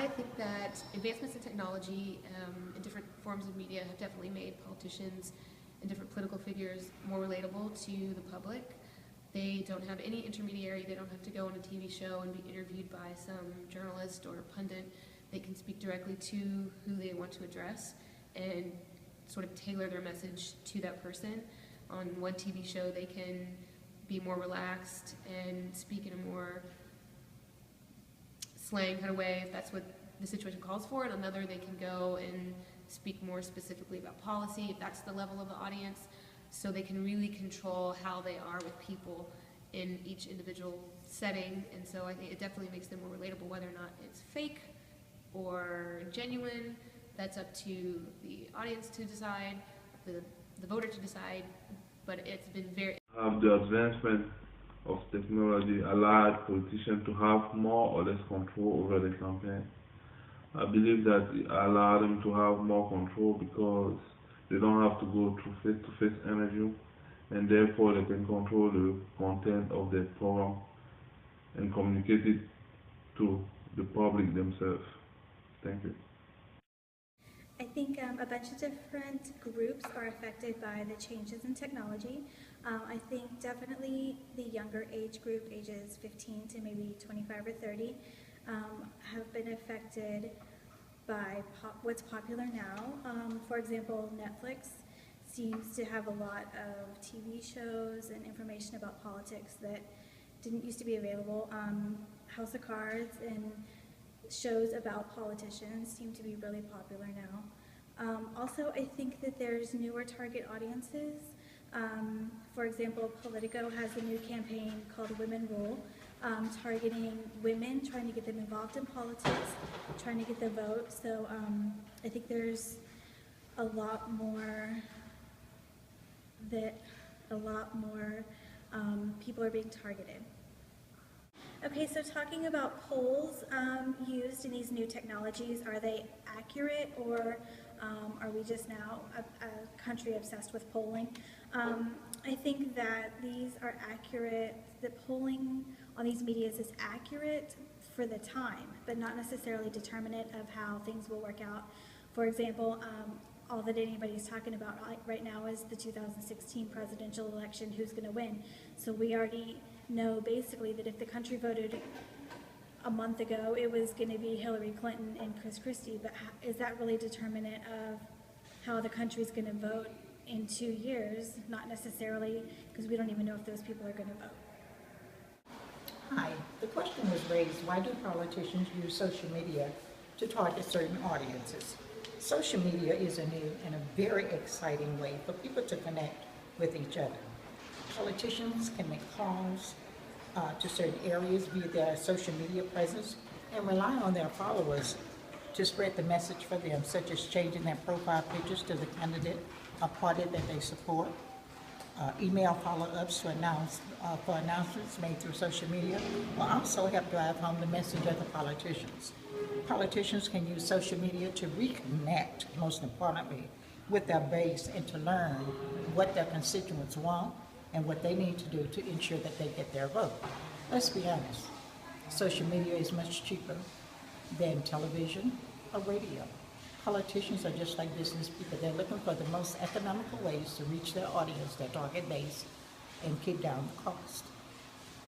I think that advancements in technology and different forms of media have definitely made politicians and different political figures more relatable to the public. They don't have any intermediary. They don't have to go on a TV show and be interviewed by some journalist or pundit. They can speak directly to who they want to address and sort of tailor their message to that person. On one TV show, they can be more relaxed and speak in a more slang kind of way if that's what the situation calls for. And another, they can go and speak more specifically about policy if that's the level of the audience. So they can really control how they are with people in each individual setting. And so I think it definitely makes them more relatable, whether or not it's fake or genuine. That's up to the audience to decide, the voter to decide, but it's been very... The advancement of technology allowed politicians to have more or less control over the campaign. I believe that it allowed them to have more control because they don't have to go through face-to-face interview, and therefore they can control the content of their program and communicate it to the public themselves. Thank you. I think a bunch of different groups are affected by the changes in technology. I think definitely the younger age group, ages 15 to maybe 25 or 30, have been affected by what's popular now. For example, Netflix seems to have a lot of TV shows and information about politics that didn't used to be available. House of Cards and shows about politicians seem to be really popular now. Also, I think that there's newer target audiences. For example, Politico has a new campaign called Women Rule, targeting women, trying to get them involved in politics, trying to get the vote. So I think there's a lot more people are being targeted. Okay, so talking about polls used in these new technologies, are they accurate, or are we just now a country obsessed with polling? I think that these are accurate, that polling on these medias is accurate for the time, but not necessarily determinate of how things will work out. For example, all that anybody's talking about right now is the 2016 presidential election, who's going to win. So we already know basically that if the country voted a month ago, it was going to be Hillary Clinton and Chris Christie, but is that really determinant of how the country's going to vote in 2 years? Not necessarily, because we don't even know if those people are going to vote. Hi, the question was raised, why do politicians use social media to target certain audiences? Social media is a new and a very exciting way for people to connect with each other. Politicians can make calls to certain areas via their social media presence and rely on their followers to spread the message for them, such as changing their profile pictures to the candidate or party that they support, email follow-ups for announcements made through social media will also help drive home the message of the politicians. Politicians can use social media to reconnect, most importantly, with their base and to learn what their constituents want and what they need to do to ensure that they get their vote. Let's be honest, social media is much cheaper than television or radio. Politicians are just like business people. They're looking for the most economical ways to reach their audience, their target base, and keep down the cost.